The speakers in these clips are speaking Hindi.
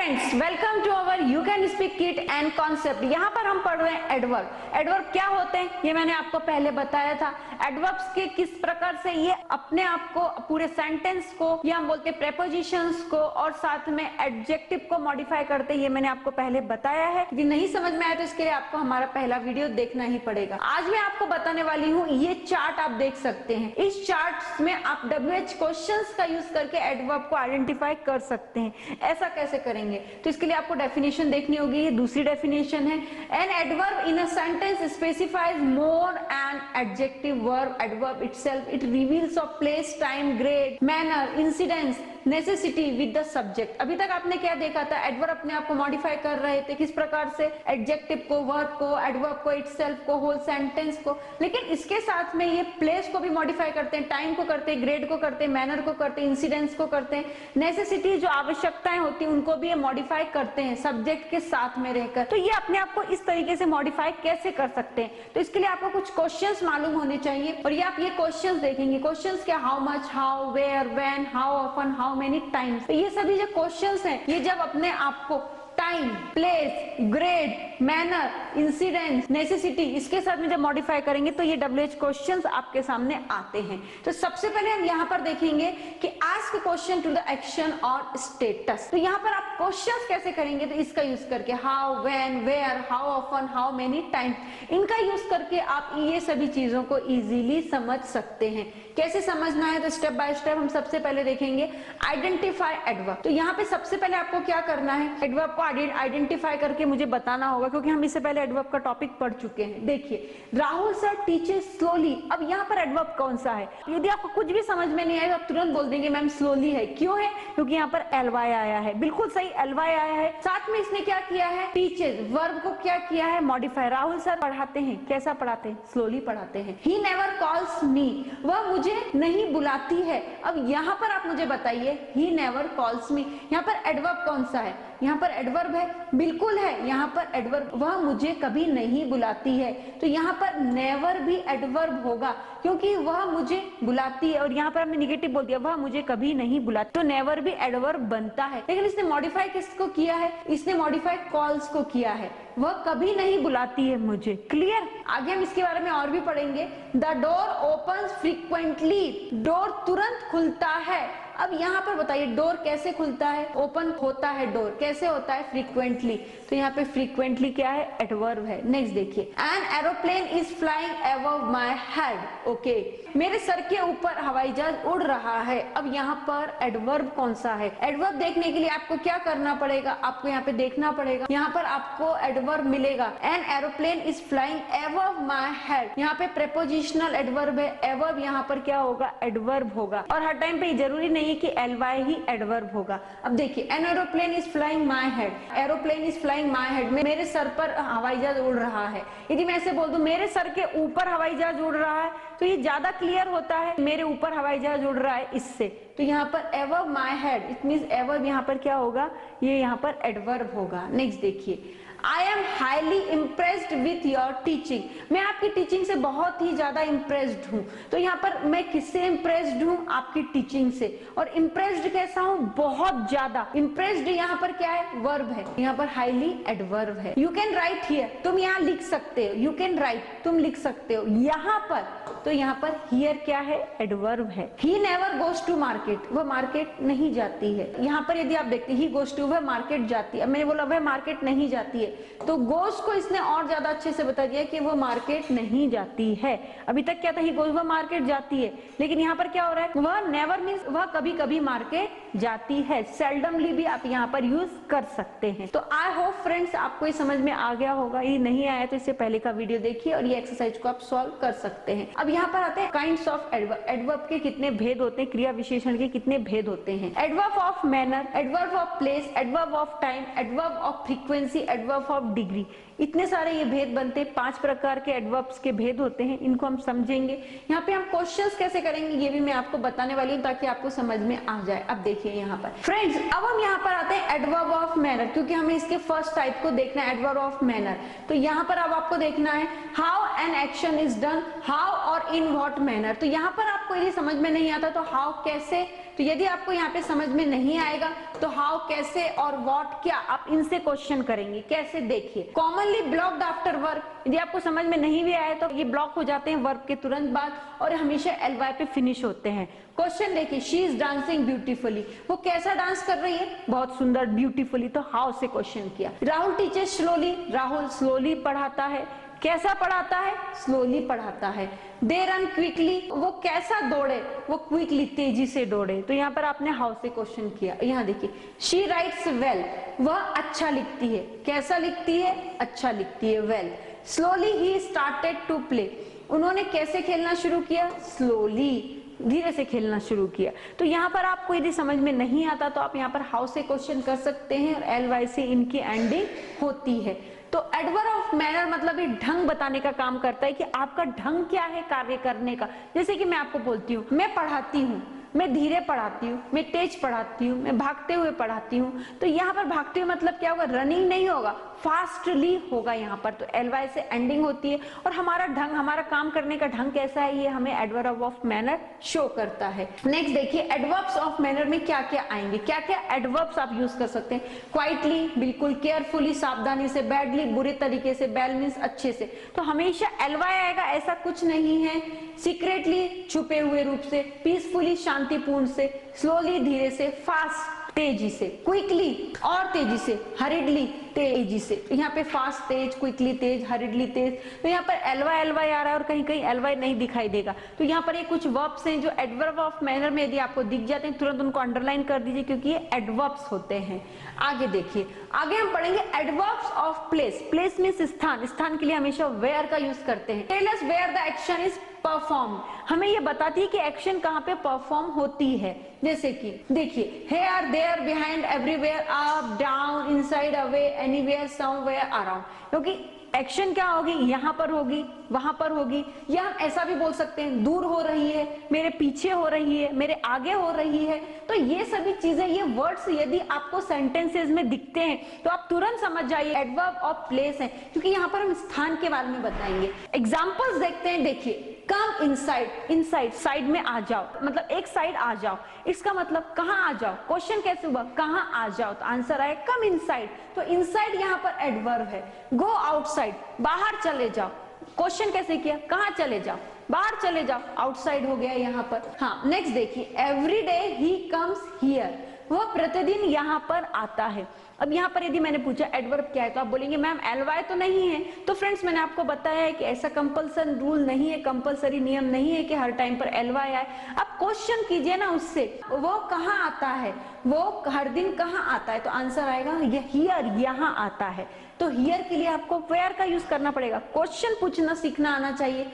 Friends, welcome to our you can speak kit and concept. यहाँ पर हम पढ़ रहे हैं एडवर्ब। एडवर्ब क्या होते हैं ये मैंने आपको पहले बताया था। एडवर्ब्स के किस प्रकार से ये अपने आप को पूरे सेंटेंस को या हम बोलते हैं प्रेपोजिशंस को और साथ में एडजेक्टिव को मॉडिफाई करते हैं, ये मैंने आपको पहले बताया है। यदि नहीं समझ में आया तो इसके लिए आपको हमारा पहला वीडियो देखना ही पड़ेगा। आज मैं आपको बताने वाली हूँ, ये चार्ट आप देख सकते हैं। इस चार्ट में आप WH क्वेश्चंस का यूज करके एडवर्ब को आइडेंटिफाई कर सकते हैं। ऐसा कैसे करेंगे तो इसके लिए आपको डेफिनेशन देखनी होगी। ये दूसरी डेफिनेशन है, an adverb in a sentence specifies more an adjective verb adverb itself. It reveals of place, time, grade, manner, incidence, necessity with the subject. अभी तक आपने क्या देखा था, एडवर्ब अपने आप को मॉडिफाई कर रहे थे, किस प्रकार से एडजेक्टिव को, वर्ब को, एडवर्ब को, इटसेल्फ को, होल सेंटेंस को। लेकिन इसके साथ में ये प्लेस को भी मॉडिफाई करते हैं, टाइम को करते हैं, ग्रेड को करते हैं, मैनर को करते हैं, इंसिडेंस को करते हैं, नेसेसिटी जो आवश्यकताएं होती हैं उनको भी मॉडिफाई करते हैं सब्जेक्ट के साथ में रहकर। तो ये अपने आप को इस तरीके से मॉडिफाई कैसे कर सकते हैं, तो इसके लिए आपको कुछ क्वेश्चंस मालूम होने चाहिए। और ये आप ये क्वेश्चंस देखेंगे। क्वेश्चंस क्या, how much, how, where, when, how often, how many times. तो ये सभी जो क्वेश्चंस हैं, ये जब अपने आप को time, place, grade, manner, incidence, necessity इसके साथ में जब मॉडिफाई करेंगे तो ये WH क्वेश्चंस आपके सामने आते हैं। तो सबसे पहले हम यहाँ पर देखेंगे कि ask question to the action और स्टेटस। तो यहाँ पर आप क्वेश्चंस कैसे करेंगे, तो इसका यूज करके how, when, where, how often, how many times, इनका यूज करके आप ये सभी चीजों को इजीली समझ सकते हैं। कैसे समझना है, तो स्टेप बाय स्टेप हम सबसे पहले देखेंगे आइडेंटिफाई एडवर्ब। तो यहाँ पे सबसे पहले आपको क्या करना है, एडवर्ब को आइडेंटिफाई करके मुझे बताना होगा, क्योंकि हम इससे पहले एडवर्ब का टॉपिक पढ़ चुके हैं। देखिए, राहुल सर टीचेस स्लोली। अब यहाँ पर एडवर्ब कौन सा है, यदि आपको कुछ भी समझ में नहीं आए तो आप तुरंत बोल देंगे मैम स्लोली है। क्यों है, क्योंकि यहाँ पर ly आया है। बिल्कुल सही, ly आया है। साथ में इसने क्या किया है, टीचेस वर्ब को क्या किया है, मॉडिफाई। राहुल सर पढ़ाते हैं, कैसा पढ़ाते हैं, स्लोली पढ़ाते हैं। ही नेवर कॉल्स मी, वह मुझे नहीं बुलाती है। अब यहाँ पर आप मुझे बताइए, ही नेवर कॉल्स मी, यहाँ पर एडवर्ब कौन सा है, यहाँ पर एडवर्ब है, बिल्कुल है। यहाँ पर एडवर्ब, वह मुझे कभी नहीं बुलाती है, तो यहाँ पर नेवर भी एडवर्ब होगा, क्योंकि वह मुझे बुलाती है। और यहाँ पर हमने निगेटिव बोल दिया, वह मुझे कभी नहीं बुलाती, तो नेवर भी एडवर्ब बनता है। लेकिन इसने मॉडिफाई किसको किया है, इसने मॉडिफाई कॉल्स को किया है। वह कभी नहीं बुलाती है मुझे। क्लियर। आगे हम इसके बारे में और भी पढ़ेंगे। The door opens frequently, door तुरंत खुलता है। अब यहाँ पर बताइए, डोर कैसे खुलता है, ओपन होता है डोर, कैसे होता है, फ्रीक्वेंटली। तो यहाँ पे फ्रीक्वेंटली क्या है, एडवर्ब है। नेक्स्ट देखिए, an aeroplane is flying above my head. Okay, मेरे सर के ऊपर हवाई जहाज उड़ रहा है। अब यहाँ पर एडवर्ब कौन सा है, एडवर्ब देखने के लिए आपको क्या करना पड़ेगा, आपको यहाँ पे देखना पड़ेगा। यहाँ पर आपको एडवर्ब मिलेगा, an aeroplane is flying above my head. यहाँ पे प्रेपोजिशनल एडवर्ब है, अबव यहाँ पर क्या होगा, एडवर्ब होगा। और हर टाइम पे जरूरी नहीं कि ly ही एडवर्ब होगा। अब देखिए, an aeroplane is flying my head, aeroplane is flying my head, मेरे सर पर हवाई जहाज उड़ रहा है। यदि मैं ऐसे बोल दूं मेरे सर के ऊपर हवाई जहाज उड़ रहा है, तो ये ज्यादा क्लियर होता है, मेरे ऊपर हवाई जहाज उड़ रहा है इससे। तो यहाँ पर above my head, it means above यहाँ पर क्या होगा, ये यहाँ पर एडवर्ब होगा। नेक्स्ट देखिए, I am highly impressed with your teaching, मैं आपकी टीचिंग से बहुत ही ज्यादा इम्प्रेस्ड हूँ। तो यहाँ पर मैं किससे इम्प्रेस्ड हूँ, आपकी टीचिंग से। और इम्प्रेस्ड कैसा हूँ, बहुत ज्यादा। इम्प्रेस्ड यहाँ पर क्या है, वर्ब है, यहाँ पर हाईली एडवर्ब है। यू कैन राइट हियर, तुम यहाँ लिख सकते हो, यू कैन राइट, तुम लिख सकते हो यहाँ पर। तो यहाँ पर हियर क्या है, एडवर्ब है। He never goes to market, वह मार्केट नहीं जाती है। यहाँ पर यदि आप देखते हैं, ही गोज टू, वह मार्केट जाती है। अब मैंने बोला वह मार्केट नहीं जाती है, तो गोज को इसने और ज्यादा अच्छे से बता दिया कि वो मार्केट नहीं जाती है। अभी तक क्या था, ही गोज, वह मार्केट जाती है। लेकिन यहाँ पर क्या हो रहा है, वह नेवर मींस वह कभी कभी मार्केट जाती है। सेल्डमली भी आप यहाँ पर यूज कर सकते हैं। तो आई होप फ्रेंड्स आपको ये समझ में आ गया होगा। ये नहीं आया तो इससे पहले का वीडियो देखिए और ये एक्सरसाइज को आप सॉल्व कर सकते हैं। अब यहाँ पर आते हैं काइंड्स ऑफ एडवर्ब। एडवर्ब के कितने भेद होते हैं, क्रिया विशेषण के कितने भेद होते हैं। Adverb of manner, adverb of place, adverb of time, adverb of frequency, adverb of degree. इतने सारे ये भेद बनते हैं। 5 प्रकार के एडवर्ब्स के भेद होते हैं, इनको हम समझेंगे। यहाँ पे हम क्वेश्चंस कैसे करेंगे ये भी मैं आपको बताने वाली हूँ, ताकि आपको समझ में आ जाए। अब देखिए यहाँ पर फ्रेंड्स, अब हम यहाँ पर आते हैं एडवर्ब ऑफ मैनर, क्योंकि हमें इसके फर्स्ट टाइप को देखना है, एडवर्ब ऑफ मैनर। तो यहाँ पर अब आपको देखना है how an action is done, how और इन व्हाट मैनर। तो यहाँ पर आपको यदि समझ में नहीं आता तो हाउ कैसे, तो यदि आपको यहाँ पे समझ में नहीं आएगा तो हाउ, कैसे और व्हाट, क्या, आप इनसे क्वेश्चन करेंगे। कैसे, देखिए, कॉमनली ब्लॉक्ड आफ्टर वर्ब, यदि आपको समझ में नहीं भी आए तो ये ब्लॉक हो जाते हैं वर्ब के तुरंत बाद और हमेशा LY पे फिनिश होते हैं। क्वेश्चन देखिए, शी इज डांसिंग ब्यूटीफुली, वो कैसा डांस कर रही है, बहुत सुंदर, ब्यूटीफुली, तो हाउ से क्वेश्चन किया। Rahul teachers slowly, Rahul slowly पढ़ाता है, कैसा पढ़ाता है, स्लोली पढ़ाता है। दे रन क्विकली, वो कैसा दौड़े, वो क्विकली, तेजी से दौड़े, तो यहाँ पर आपने हाउ से क्वेश्चन किया। यहाँ देखिए, शी राइट्स वेल, वह अच्छा लिखती है, कैसा लिखती है, अच्छा लिखती है, well. Slowly he started to play, उन्होंने कैसे खेलना शुरू किया, स्लोली, धीरे से खेलना शुरू किया। तो यहाँ पर आपको यदि समझ में नहीं आता तो आप यहाँ पर हाउ से क्वेश्चन कर सकते हैं और LY से इनकी एंडिंग होती है। तो एडवर्ब ऑफ मैनर मतलब ये ढंग बताने का काम करता है कि आपका ढंग क्या है कार्य करने का। जैसे कि मैं आपको बोलती हूँ, मैं पढ़ाती हूँ, मैं धीरे पढ़ाती हूँ, मैं तेज पढ़ाती हूँ, मैं भागते हुए पढ़ाती हूँ, तो यहाँ पर भागते हुए मतलब क्या होगा, रनिंग नहीं होगा, फास्टली होगा यहाँ पर। तो LY से एंडिंग होती है और हमारा ढंग, हमारा काम करने का ढंग कैसा है, ये हमें एडवर्ब ऑफ मैनर शो करता है। नेक्स्ट देखिए, एडवर्ब्स ऑफ मैनर में क्या क्या आएंगे, क्या क्या एडवर्ब्स आप यूज कर सकते हैं। क्वाइटली, बिल्कुल, केयरफुली, सावधानी से, बैडली, बुरे तरीके से, बेल मीन्स अच्छे से, तो हमेशा LY आएगा, ऐसा कुछ नहीं है। सीक्रेटली, छुपे हुए रूप से, पीसफुली, शांतिपूर्ण से, स्लोली, धीरे से, फास्ट, तेजी से, क्विकली और तेजी से, हरिडली, तेजी से। यहाँ पे फास्ट तेज, क्विकली तेज, हरिडली तेज, तो यहाँ पर LY आ रहा है और कहीं कहीं LY नहीं दिखाई देगा। तो यहाँ पर ये कुछ वर्ब्स हैं जो एडवर्ब ऑफ मैनर में यदि आपको दिख जाते हैं तुरंत उनको अंडरलाइन कर दीजिए क्योंकि ये एडवर्ब्स होते हैं। आगे देखिए, आगे हम पढ़ेंगे adverbs of place. Place means स्थान, स्थान के लिए हमेशा वेयर का यूज करते हैं। Tell us where the action is perform, हमें ये बताती है कि एक्शन कहाँ पे परफॉर्म होती है। जैसे कि देखिए, here, there, behind, everywhere, up, down, inside, away, anywhere, somewhere, around, क्योंकि एक्शन क्या होगी, यहाँ पर होगी, वहां पर होगी, या हम ऐसा भी बोल सकते हैं दूर हो रही है, मेरे पीछे हो रही है, मेरे आगे हो रही है। तो ये सभी चीजें, ये वर्ड्स यदि आपको सेंटेंसेस में दिखते हैं तो आप तुरंत समझ जाइए एडवर्ब ऑफ प्लेस है, क्योंकि यहाँ पर हम स्थान के बारे में बताएंगे। एग्जाम्पल्स देखते हैं, देखिए, कम इनसाइड, इनसाइड, साइड में आ जाओ, मतलब एक साइड आ जाओ, इसका मतलब कहाँ आ जाओ। क्वेश्चन कैसे हुआ, कहाँ आ जाओ, तो आंसर आए कम इनसाइड, तो इनसाइड यहाँ पर एडवर्ब है। गो आउटसाइड, बाहर चले जाओ, क्वेश्चन कैसे किया, कहाँ चले जाओ, बाहर चले जाओ, आउटसाइड हो गया यहाँ पर। हाँ, नेक्स्ट देखिए, every day he comes here, वह प्रतिदिन यहाँ पर आता है। अब यहाँ पर यदि मैंने पूछा एडवर्ब क्या है तो आप बोलेंगे मैम LY तो नहीं है। तो फ्रेंड्स, मैंने आपको बताया है कि ऐसा कंपल्सन रूल नहीं है, कंपल्सरी नियम नहीं है कि हर टाइम पर LY आए। अब क्वेश्चन कीजिए ना उससे, वो कहाँ आता है, वो हर दिन कहाँ आता है, तो आंसर आएगा हियर, यहाँ आता है। तो हियर के लिए आपको वेयर का यूज करना पड़ेगा। क्वेश्चन पूछना सीखना आना चाहिए।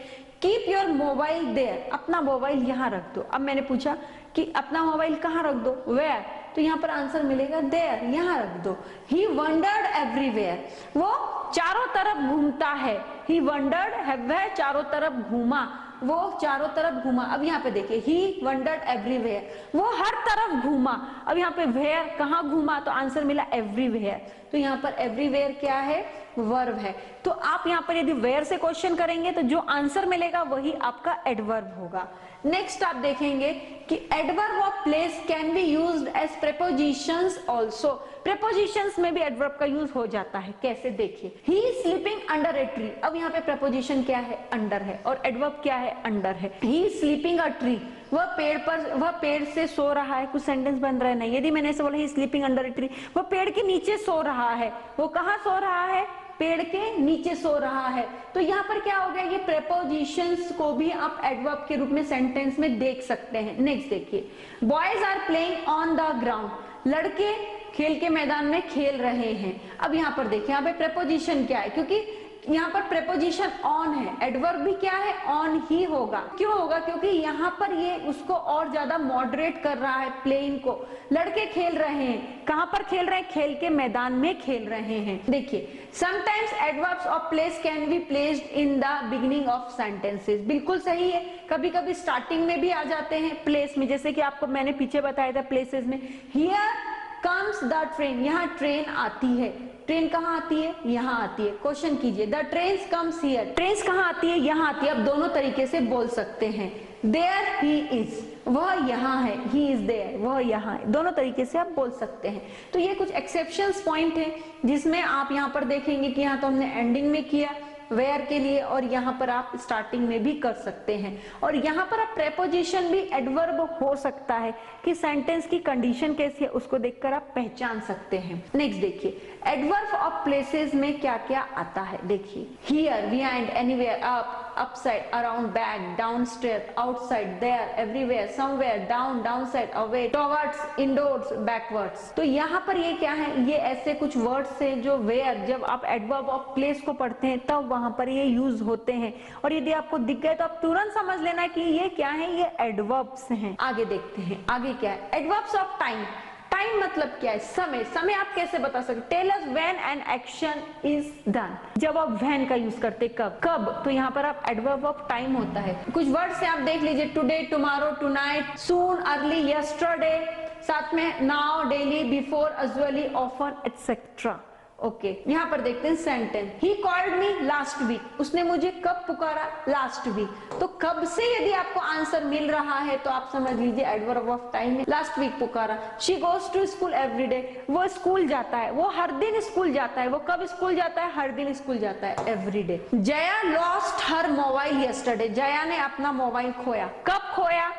कीप योर मोबाइल देयर, अपना मोबाइल यहाँ रख दो। अब मैंने पूछा कि अपना मोबाइल कहाँ रख दो, वेयर, तो यहाँ पर आंसर मिलेगा देयर, यहाँ रख दो। ही वंडर्ड एवरीवेयर, वो चारों तरफ घूमता है। ही वंडर्ड, वह चारों तरफ घूमा, वो चारों तरफ घूमा। अब यहाँ पे देखिए, ही वंडर्ड एवरीवेयर, वो हर तरफ घूमा। अब यहाँ पे वेयर, कहाँ घूमा, तो आंसर मिला एवरीवेयर। तो यहाँ पर एवरीवेयर क्या है, वर्ब है। तो आप यहाँ पर यदि वेयर से क्वेश्चन करेंगे तो जो आंसर मिलेगा वही आपका एडवर्ब होगा। नेक्स्ट आप देखेंगे कि adverb of place can be used as prepositions also. Prepositions में भी एडवर्ब का यूज हो जाता है। कैसे, देखिए, he is sleeping under a tree. अब यहाँ पे प्रेपोजिशन क्या है, अंडर है, और एडवर्ब क्या है, अंडर है। He is sleeping a tree, वह पेड़ पर, वह पेड़ से सो रहा है। कुछ सेंटेंस बन रहा है नहीं। यदि मैंने ऐसे बोला ही स्लीपिंग अंडर ए ट्री, वह पेड़ के नीचे सो रहा है। वो कहाँ सो रहा है, पेड़ के नीचे सो रहा है। तो यहाँ पर क्या हो गया, ये प्रेपोजिशंस को भी आप एडवर्ब के रूप में सेंटेंस में देख सकते हैं। नेक्स्ट देखिए, boys are playing on the ground, लड़के खेल के मैदान में खेल रहे हैं। अब यहाँ पर देखिए, यहाँ पे प्रेपोजिशन क्या है, क्योंकि यहाँ पर प्रेपोजिशन ऑन है, एडवर्ब भी क्या है, ऑन ही होगा। क्यों होगा, क्योंकि यहाँ पर ये उसको और ज्यादा मॉडरेट कर रहा है, प्लेइंग को। लड़के खेल रहे हैं, कहाँ पर खेल रहे हैं, खेल के मैदान में खेल रहे हैं। देखिए, sometimes adverbs of place can be placed in the beginning of sentences. बिल्कुल सही है, कभी कभी स्टार्टिंग में भी आ जाते हैं प्लेस में, जैसे कि आपको मैंने पीछे बताया था प्लेसेस में। हियर कम्स द ट्रेन, यहाँ ट्रेन आती है। ट्रेन कहाँ आती है, यहाँ आती है। क्वेश्चन कीजिए, the train comes here, train कहाँ आती है, यहाँ आती है। अब दोनों तरीके से बोल सकते हैं। देयर ही इज, वह यहाँ है, ही इज देयर, वह यहाँ है, दोनों तरीके से आप बोल सकते हैं। तो ये कुछ एक्सेप्शंस पॉइंट है जिसमें आप यहाँ पर देखेंगे कि यहाँ तो हमने एंडिंग में किया वेयर के लिए, और यहाँ पर आप स्टार्टिंग में भी कर सकते हैं। और यहाँ पर आप प्रेपोजिशन भी एडवर्ब हो सकता है कि सेंटेंस की कंडीशन कैसी है उसको देखकर आप पहचान सकते हैं। नेक्स्ट देखिए, एडवर्ब ऑफ प्लेसेस में क्या क्या आता है। देखिए, here, behind, anywhere, up, upside, around, back, downstair, outside, there, everywhere, somewhere, down, downside, away, towards, indoors, backwards. तो यहाँ पर ये क्या है, ये ऐसे कुछ वर्ड्स हैं जो वेयर, जब आप एडवर्ब ऑफ प्लेस को पढ़ते हैं तब वहां पर ये यूज होते हैं, और यदि आपको दिख गए तो आप तुरंत समझ लेना कि ये क्या है, ये एडवर्ब्स हैं। आगे देखते हैं, आगे क्या है, एडवर्ब्स ऑफ टाइम। टाइम मतलब क्या है, समय। समय आप कैसे बता सकते, tell us when an action is done. जब आप व्हेन का यूज करते कब, कब, तो यहाँ पर आप एडवर्ब ऑफ टाइम होता है। कुछ वर्ड से आप देख लीजिए, today, tomorrow, tonight, soon, early, yesterday, साथ में now, daily, before, usually, often, etcetera. Okay, यहाँ पर देखते हैं sentence, he called me last week, उसने मुझे कब पुकारा, लास्ट वीक। तो कब से यदि आपको आंसर मिल रहा है तो आप समझ लीजिए एडवर्ब ऑफ टाइम है, लास्ट वीक पुकारा। She goes to school every day, वो स्कूल जाता है, वो हर दिन स्कूल जाता है। वो कब स्कूल जाता है, हर दिन स्कूल जाता है, every day. Jaya lost her mobile yesterday, Jaya ने अपना मोबाइल खोया, कब खोया,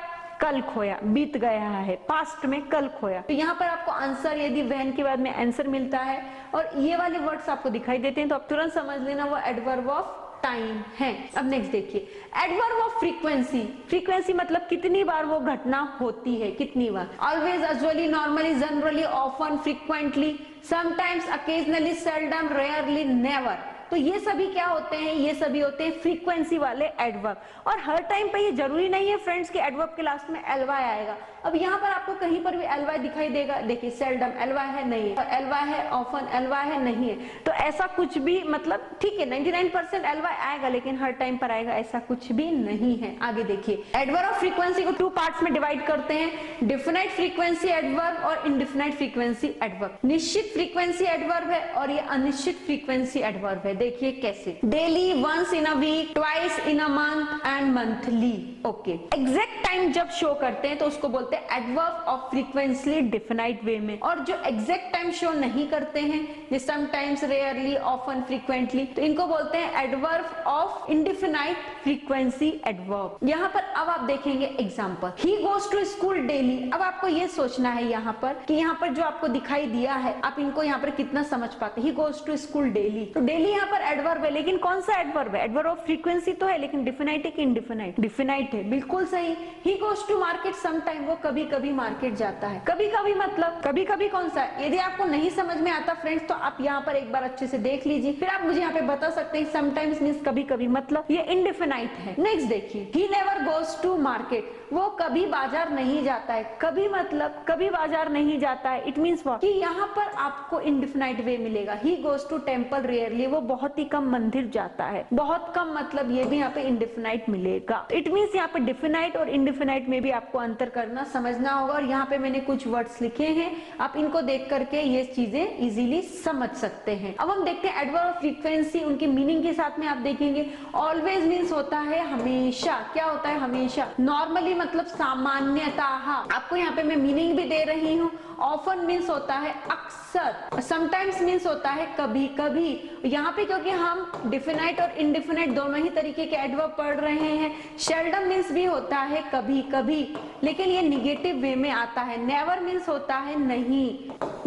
कल खोया, बीत गया है, पास्ट में कल खोया। तो यहाँ पर आपको आंसर, यदि व्हेन के बाद में आंसर मिलता है और ये वाले वर्ड्स आपको दिखाई देते हैं तो आप तुरंत समझ लेना वो एडवर्ब ऑफ टाइम है। अब नेक्स्ट देखिए, एडवर्ब ऑफ फ्रीक्वेंसी। फ्रीक्वेंसी मतलब कितनी बार वो घटना होती है, कितनी बार। Always, usually, normally, generally, often, frequently, sometimes, occasionally, seldom, rarely, never. तो ये सभी क्या होते हैं, ये सभी होते हैं फ्रीक्वेंसी वाले एडवर्ब। और हर टाइम पे ये जरूरी नहीं है फ्रेंड्स कि एडवर्ब के लास्ट में एलवाई आएगा। अब यहाँ पर आपको कहीं पर भी एलवाई दिखाई देगा, देखिए सेल्डम एलवाई है, नहीं है, एलवाई है, ऑफन एलवाई है, नहीं है। तो ऐसा कुछ भी, मतलब ठीक है 99% एलवाई आएगा लेकिन हर टाइम पर आएगा ऐसा कुछ भी नहीं है। आगे देखिए, एडवर्ब ऑफ फ्रीक्वेंसी को 2 पार्ट्स में डिवाइड करते हैं, डिफिनाइट फ्रीक्वेंसी एडवर्ब और इनडिफिनाइट फ्रीक्वेंसी एडवर्ब। निश्चित फ्रीक्वेंसी एडवर्ब है और ये अनिश्चित फ्रीक्वेंसी एडवर्ब है। देखिए कैसे, daily, once in a week, twice in a month and monthly. Okay, exact time जब शो करते हैं तो उसको बोलते हैं adverb of frequency definite way में, और जो एग्जैक्ट टाइम शो नहीं करते हैं, जैसे समटाइम्स, रेयरली, ऑफन, फ्रीक्वेंटली, तो इनको बोलते हैं adverb of indefinite frequency adverb. यहाँ पर अब आप देखेंगे example, he goes to school daily. अब आपको ये सोचना है यहाँ पर कि यहाँ पर जो आपको दिखाई दिया है आप इनको यहाँ पर कितना समझ पाते। He goes to school daily, तो डेली यहाँ पर एडवर्ब है, लेकिन कौन सा एडवर्ब है, एडवर्ब ऑफ फ्रीक्वेंसी तो है लेकिन डिफिनाइट है कि इनडिफिनाइट, डिफिनाइट है, बिल्कुल सही। He goes to market sometime, वो कभी कभी मार्केट जाता है। कभी कभी मतलब कभी कभी कौन सा है। यदि आपको नहीं समझ में आता फ्रेंड्स तो आप यहाँ पर एक बार अच्छे से देख लीजिए, फिर आप मुझे यहाँ पे बता सकते हैं समटाइम्स मींस कभी कभी, मतलब ये इनडिफिनाइट है। नेक्स्ट देखिए, he never goes to market, वो कभी बाजार नहीं जाता है। कभी मतलब कभी बाजार नहीं जाता है, इट मींस व्हाट, कि यहाँ पर आपको इनडिफिनाइट वे मिलेगा। He goes to temple rarely, वो बहुत ही कम मंदिर जाता है, बहुत कम, मतलब ये भी यहाँ पे इनडिफिनाइट मिलेगा। इट मींस यहाँ पे डिफिनाइट और इनडिफिनाइट में भी आपको अंतर करना समझना होगा, और यहाँ पे मैंने कुछ वर्ड्स लिखे हैं, आप इनको देख करके ये चीजें इजीली समझ सकते हैं। अब हम देखते हैं एडवर्ब ऑफ फ्रीक्वेंसी, उनके मीनिंग के साथ में आप देखेंगे। ऑलवेज मीन्स होता है हमेशा, क्या होता है, हमेशा। नॉर्मली मतलब सामान्यतः, आपको यहाँ पे मैं मीनिंग भी दे रही हूँ। ऑफन मीन्स होता है अक्सर, समटाइम्स मीन्स होता है कभी कभी। यहाँ पे क्योंकि हम डिफिनाइट और इनडिफिनाइट दोनों ही तरीके के एडवर्ब पढ़ रहे हैं, शेल्डम मीन्स भी होता है कभी कभी, लेकिन ये निगेटिव वे में आता है। नेवर मीन्स होता है नहीं।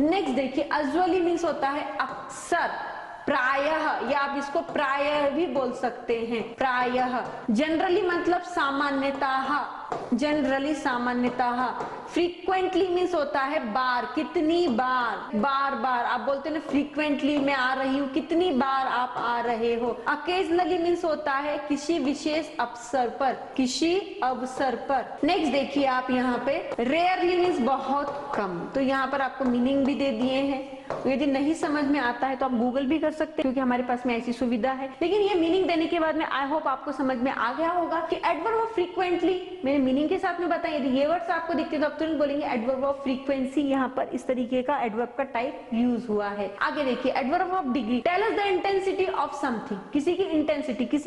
नेक्स्ट देखिए, अजुअली मीन्स होता है अक्सर, प्रायः, या आप इसको प्रायः भी बोल सकते हैं, प्रायः। जनरली मतलब सामान्यतः, जनरली सामान्यतः। फ्रीक्वेंटली मीन्स होता है बार, कितनी बार, बार बार। आप बोलते हैं ना फ्रीक्वेंटली मैं आ रही हूँ, कितनी बार आप आ रहे हो। अकेजनली मीन्स होता है किसी विशेष अवसर पर, किसी अवसर पर। नेक्स्ट देखिए आप यहाँ पे, रेयरली मीन्स बहुत कम, तो यहाँ पर आपको मीनिंग भी दे दिए हैं। तो यदि नहीं समझ में आता है तो आप गूगल भी कर सकते हैं, क्योंकि हमारे पास में ऐसी सुविधा है। लेकिन ये मीनिंग देने के बाद में आई होप आपको समझ में आ गया होगा कि एडवर्ब ऑफ फ्रीक्वेंटली मैंने मीनिंग के साथ में बताया। यदि ये वर्ड्स आपको दिखते तो आप तुरंत बोलेंगे एडवर्ब ऑफ फ्रीक्वेंसी, यहाँ पर इस तरीके का एडवर्ब का टाइप यूज हुआ है। आगे देखिए adverb of degree, tell us the intensity of something, किसी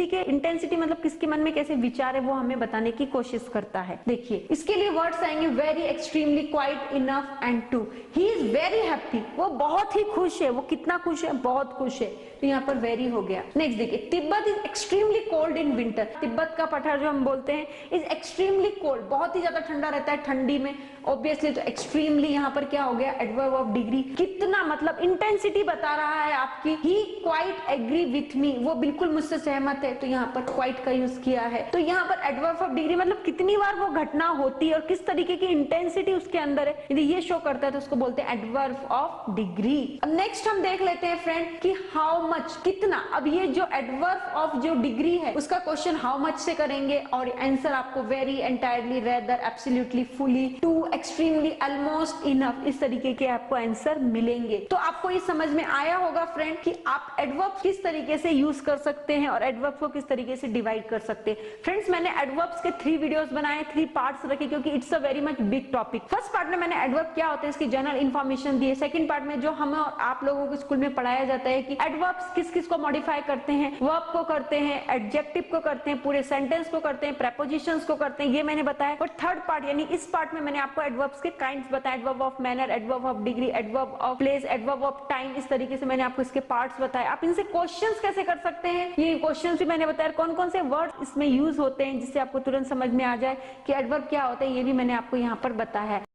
की इंटेंसिटी मतलब किसके मन में कैसे विचार है वो हमें बताने की कोशिश करता है। देखिए इसके लिए वर्ड्स आएंगे very, extremely, quite, enough and too. He is very happy, वो बहुत ही खुश है। वो कितना खुश है? बहुत खुश है, तो यहाँ पर वेरी हो गया। नेक्स्ट देखिए Tibet is extremely cold in winter, Tibet का पठार जो हम बोलते हैं इज एक्सट्रीमली कोल्ड, बहुत ही ज्यादा ठंडा रहता है ठंडी में ऑब्वियसली। तो एक्सट्रीमली यहाँ पर क्या हो गया? Adverb of degree. कितना मतलब इंटेंसिटी बता रहा है आपकी। ही क्वाइट एग्री विथ मी, वो बिल्कुल मुझसे सहमत है, तो यहाँ पर क्वाइट का यूज किया है। तो यहाँ पर एडवर्ब ऑफ डिग्री मतलब कितनी बार वो घटना होती है और किस तरीके की इंटेंसिटी उसके अंदर है, यदि ये शो करता है तो उसको बोलते हैं एडवर्ब ऑफ डिग्री। अब नेक्स्ट हम देख लेते हैं फ्रेंड कि हाउ मच, कितना। अब ये जो एडवर्ब ऑफ जो डिग्री है उसका क्वेश्चन हाउ मच से करेंगे और आंसर आपको very, entirely, rather, absolutely, fully, too, extremely, almost, enough, इस तरीके के आपको आंसर मिलेंगे। तो आपको ये समझ में आया होगा फ्रेंड कि आप एडवर्ब किस तरीके से यूज कर सकते हैं और एडवर्ब को किस तरीके से डिवाइड कर सकते हैं। फ्रेंड्स मैंने एडवर्ब्स के 3 वीडियोस बनाए, 3 पार्ट्स रखे, क्योंकि it's a very much big topic. First part में मैंने एडवर्ब क्या होते हैं इसकी जनरल इंफॉर्मेशन दी है। सेकंड पार्ट में जो हमें और आप लोगों को स्कूल में पढ़ाया जाता है कि एडवर्ब्स किस किस को मॉडिफाई करते हैं, वर्ब को करते हैं, एडजेक्टिव को करते हैं, पूरे सेंटेंस को करते हैं, प्रेपोजिशंस को करते हैं, ये मैंने बताया। और थर्ड पार्ट यानी इस पार्ट में मैंने आपको एडवर्ब्स के काइंड्स बताए, adverb of manner, adverb of degree, adverb of place, adverb of time, इस तरीके से मैंने आपको इसके पार्ट्स बताए। आप इनसे क्वेश्चंस कैसे कर सकते हैं, ये क्वेश्चंस भी मैंने बताया। कौन कौन से वर्ड्स इसमें यूज होते हैं जिससे आपको तुरंत समझ में आ जाए कि एडवर्ब क्या होता है, ये भी मैंने आपको यहाँ पर बताया है।